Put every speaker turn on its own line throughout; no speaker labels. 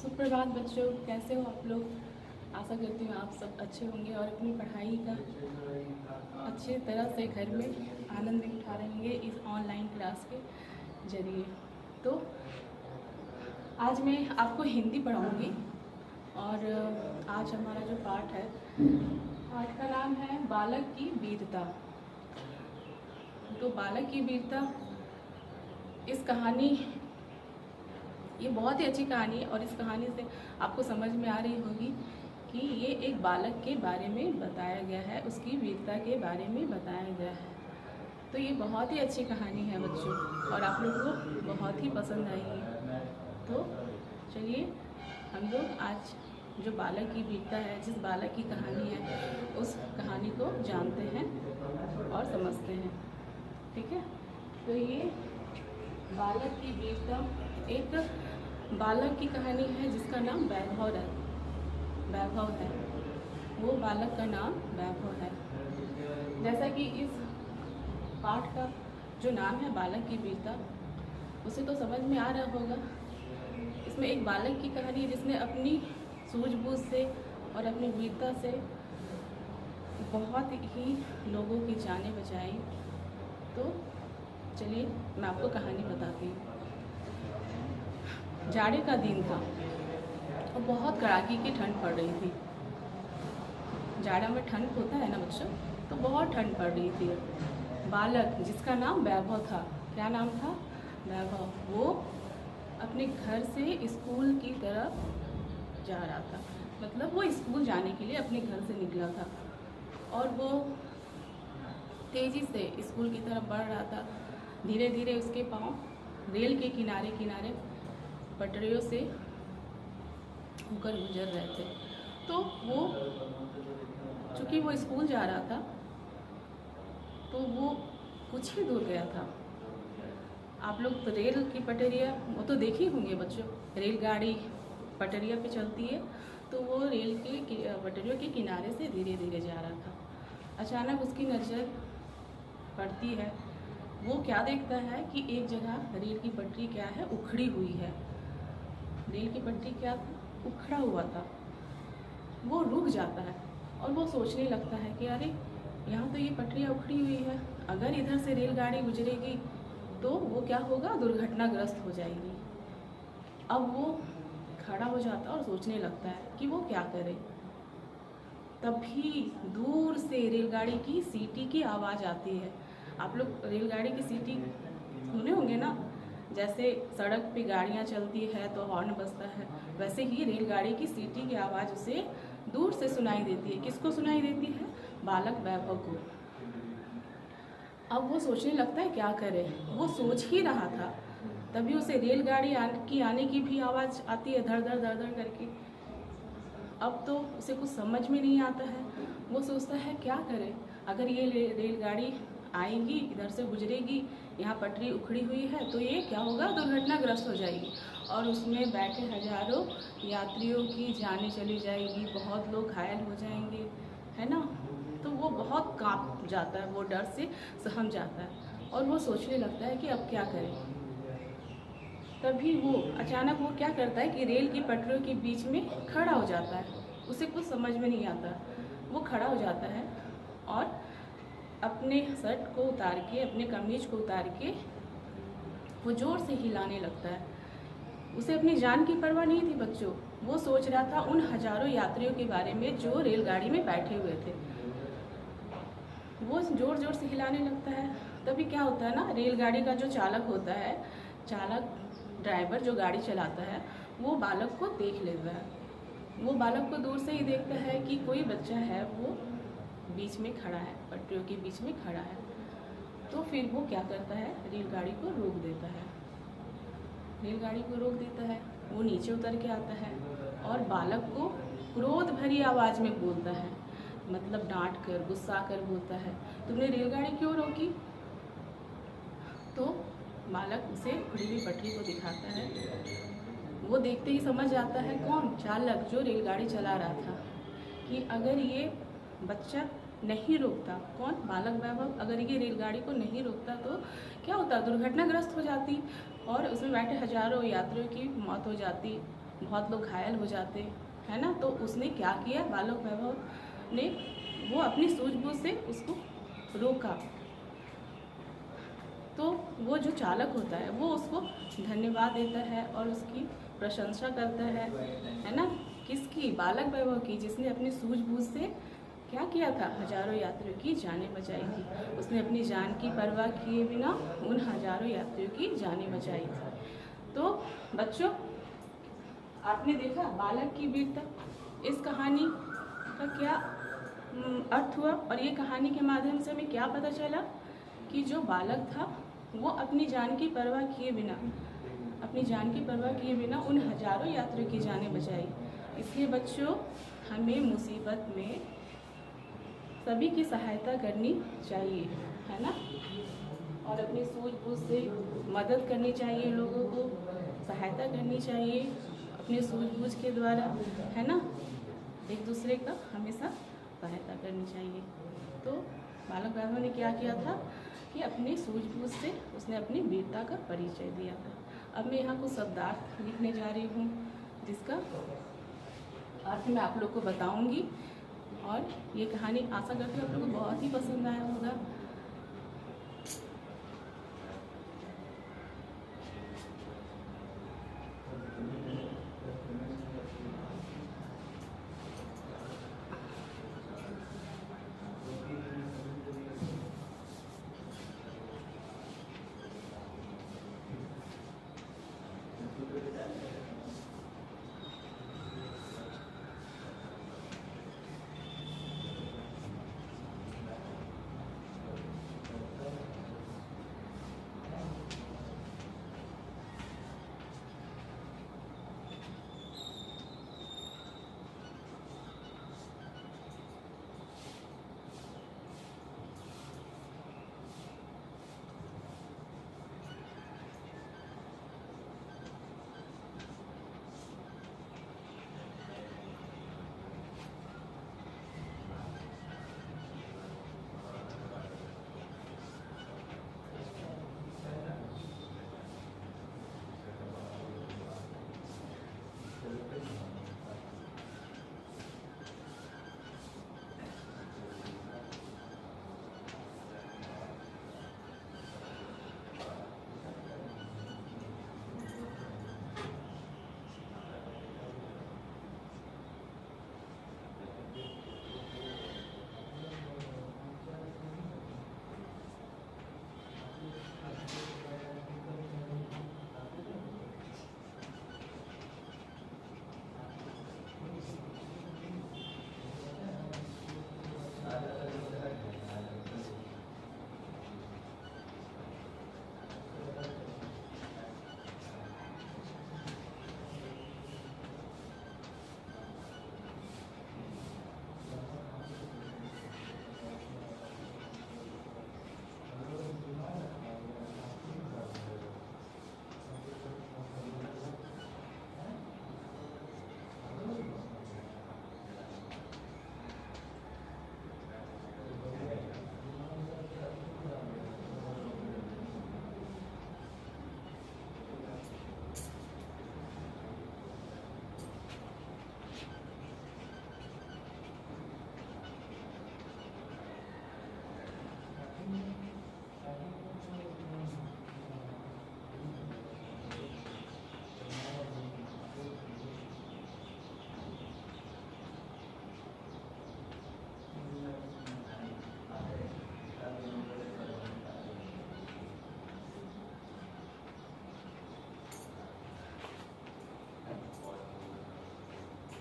सुप्रभात बच्चों, कैसे हो आप लोग। आशा करती हूँ आप सब अच्छे होंगे और अपनी पढ़ाई का अच्छे तरह से घर में आनंद उठा रहे होंगे इस ऑनलाइन क्लास के जरिए। तो आज मैं आपको हिंदी पढ़ाऊँगी और आज हमारा जो पाठ है, पाठ का नाम है बालक की वीरता। तो बालक की वीरता, इस कहानी, ये बहुत ही अच्छी कहानी है और इस कहानी से आपको समझ में आ रही होगी कि ये एक बालक के बारे में बताया गया है, उसकी वीरता के बारे में बताया गया है। तो ये बहुत ही अच्छी कहानी है बच्चों और आप लोगों को बहुत ही पसंद आएगी। तो चलिए हम लोग आज जो बालक की वीरता है, जिस बालक की कहानी है, उस कहानी को जानते हैं और समझते हैं। ठीक है, तो ये बालक की वीरता एक बालक की कहानी है जिसका नाम वैभव है। वो बालक का नाम वैभव है। जैसा कि इस पाठ का जो नाम है बालक की वीरता, उसे तो समझ में आ रहा होगा। इसमें एक बालक की कहानी है जिसने अपनी सूझबूझ से और अपनी वीरता से बहुत ही लोगों की जानें बचाई। तो चलिए मैं आपको कहानी बताती हूँ। जाड़े का दिन था और बहुत कड़ाके की ठंड पड़ रही थी। जाड़ा में ठंड होता है ना बच्चों, तो बहुत ठंड पड़ रही थी। बालक जिसका नाम वैभव था, क्या नाम था? वैभव। वो अपने घर से स्कूल की तरफ जा रहा था, मतलब वो स्कूल जाने के लिए अपने घर से निकला था और वो तेज़ी से स्कूल की तरफ बढ़ रहा था। धीरे धीरे उसके पाँव रेल के किनारे किनारे पटरियों से होकर गुजर रहे थे। तो वो, चूँकि वो स्कूल जा रहा था, तो वो कुछ ही दूर गया था। आप लोग तो रेल की पटरियाँ वो तो देखे ही होंगे बच्चों, रेलगाड़ी पटरिया पे चलती है, तो वो रेल के पटरियों के किनारे से धीरे धीरे जा रहा था। अचानक उसकी नज़र पड़ती है, वो क्या देखता है कि एक जगह रेल की पटरी क्या है, उखड़ी हुई है। रेल की पटरी क्या था, उखड़ा हुआ था। वो रुक जाता है और वो सोचने लगता है कि अरे यहाँ तो ये पटरियाँ उखड़ी हुई है, अगर इधर से रेलगाड़ी गुजरेगी तो वो क्या होगा, दुर्घटनाग्रस्त हो जाएगी। अब वो खड़ा हो जाता है और सोचने लगता है कि वो क्या करे। तभी दूर से रेलगाड़ी की सीटी की आवाज़ आती है। आप लोग रेलगाड़ी की सीटी सुने होंगे ना, जैसे सड़क पे गाड़ियाँ चलती है तो हॉर्न बजता है, वैसे ही रेलगाड़ी की सीटी की आवाज़ उसे दूर से सुनाई देती है। किसको सुनाई देती है? बालक वैभव को। अब वो सोचने लगता है क्या करे। वो सोच ही रहा था, तभी उसे रेलगाड़ी आने की भी आवाज़ आती है, धड़ धड़ धड़ धड़ करके। अब तो उसे कुछ समझ में नहीं आता है। वो सोचता है क्या करे, अगर ये रेलगाड़ी आएगी, इधर से गुजरेगी, यहाँ पटरी उखड़ी हुई है, तो ये क्या होगा, दुर्घटनाग्रस्त हो जाएगी और उसमें बैठे हजारों यात्रियों की जानें चली जाएगी, बहुत लोग घायल हो जाएंगे, है ना। तो वो बहुत कांप जाता है, वो डर से सहम जाता है और वो सोचने लगता है कि अब क्या करें। तभी वो अचानक वो क्या करता है कि रेल की पटरियों के बीच में खड़ा हो जाता है। उसे कुछ समझ में नहीं आता। वो खड़ा हो जाता है और अपने शर्ट को उतार के, अपने कमीज को उतार के वो जोर से हिलाने लगता है। उसे अपनी जान की परवाह नहीं थी बच्चों। वो सोच रहा था उन हजारों यात्रियों के बारे में जो रेलगाड़ी में बैठे हुए थे। वो जोर जोर से हिलाने लगता है। तभी क्या होता है ना, रेलगाड़ी का जो चालक होता है, ड्राइवर जो गाड़ी चलाता है, वो बालक को देख लेता है। वो बालक को दूर से ही देखता है कि कोई बच्चा है, वो बीच में खड़ा है, पटरियों के बीच में खड़ा है। तो फिर वो क्या करता है, रेलगाड़ी को रोक देता है। रेलगाड़ी को रोक देता है, वो नीचे उतर के आता है और बालक को क्रोध भरी आवाज़ में बोलता है, मतलब डांट कर, गुस्सा कर बोलता है, तुमने रेलगाड़ी क्यों रोकी। तो बालक उसे उखड़ी हुई पटरी को दिखाता है। वो देखते ही समझ जाता है, कौन? चालक जो रेलगाड़ी चला रहा था, कि अगर ये बच्चा नहीं रोकता, कौन? बालक वैभव, अगर ये रेलगाड़ी को नहीं रोकता तो क्या होता, दुर्घटनाग्रस्त हो जाती और उसमें बैठे हजारों यात्रियों की मौत हो जाती। बहुत लोग घायल हो जाते है ना। तो उसने क्या किया, बालक वैभव ने वो अपनी सूझबूझ से उसको रोका। तो वो जो चालक होता है वो उसको धन्यवाद देता है और उसकी प्रशंसा करता है ना। किसकी, बालक वैभव की, जिसने अपनी सूझबूझ से क्या किया था, हजारों यात्रियों की जानें बचाई थी। उसने अपनी जान की परवाह किए बिना उन हजारों यात्रियों की जानें बचाई थी। तो बच्चों, आपने देखा बालक की वीरता। इस कहानी का क्या अर्थ हुआ, और ये कहानी के माध्यम से हमें क्या पता चला कि जो बालक था वो अपनी जान की परवाह किए बिना उन हजारों यात्रियों की जानें बचाई। इसलिए बच्चों, हमें मुसीबत में सभी की सहायता करनी चाहिए, है ना। और अपनी सूझबूझ से मदद करनी चाहिए, लोगों को सहायता करनी चाहिए अपनी सूझबूझ के द्वारा, है ना। एक दूसरे का हमेशा सहायता करनी चाहिए। तो बालक वैभव ने क्या किया था कि अपनी सूझबूझ से उसने अपनी वीरता का परिचय दिया था। अब मैं यहाँ कुछ शब्दार्थ लिखने जा रही हूँ, जिसका अर्थ मैं आप लोग को बताऊँगी। और ये कहानी आशा करती हूँ आप लोग को बहुत ही पसंद आया होगा।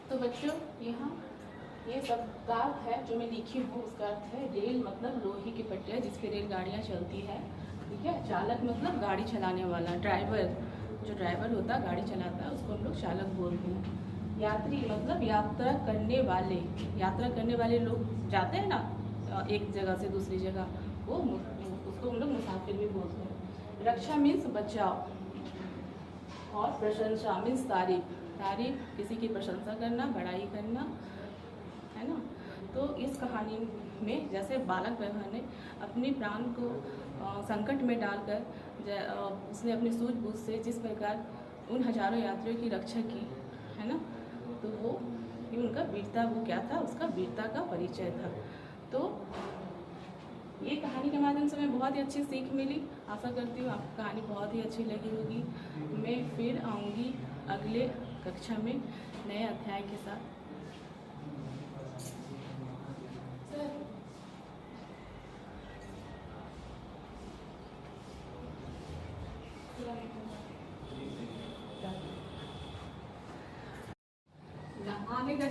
तो बच्चों, यहाँ ये शब्दार्थ है जो मैं लिखी हूँ, उसका अर्थ है रेल मतलब लोहे की पट्टियाँ जिस पे रेलगाड़ियाँ चलती है, ठीक है। चालक मतलब गाड़ी चलाने वाला, ड्राइवर, जो ड्राइवर होता है गाड़ी चलाता है उसको हम लोग चालक बोलते हैं। यात्री मतलब यात्रा करने वाले लोग जाते हैं ना एक जगह से दूसरी जगह, वो उसको हम लोग मुसाफिर भी बोलते हैं। रक्षा मीन्स बचाव, और प्रशंसा मीन्स तारीफ किसी की प्रशंसा करना, बड़ाई करना, है ना। तो इस कहानी में जैसे बालक वैभव ने अपने प्राण को संकट में डालकर उसने अपनी सूझबूझ से जिस प्रकार उन हजारों यात्रियों की रक्षा की, है ना। तो वो ये उनका वीरता, वो क्या था, उसका वीरता का परिचय था। तो ये कहानी के माध्यम से मैं बहुत ही अच्छी सीख मिली। आशा करती हूँ आपको कहानी बहुत ही अच्छी लगी होगी। मैं फिर आऊँगी अगले कक्षा में नए अध्याय के साथ। आने का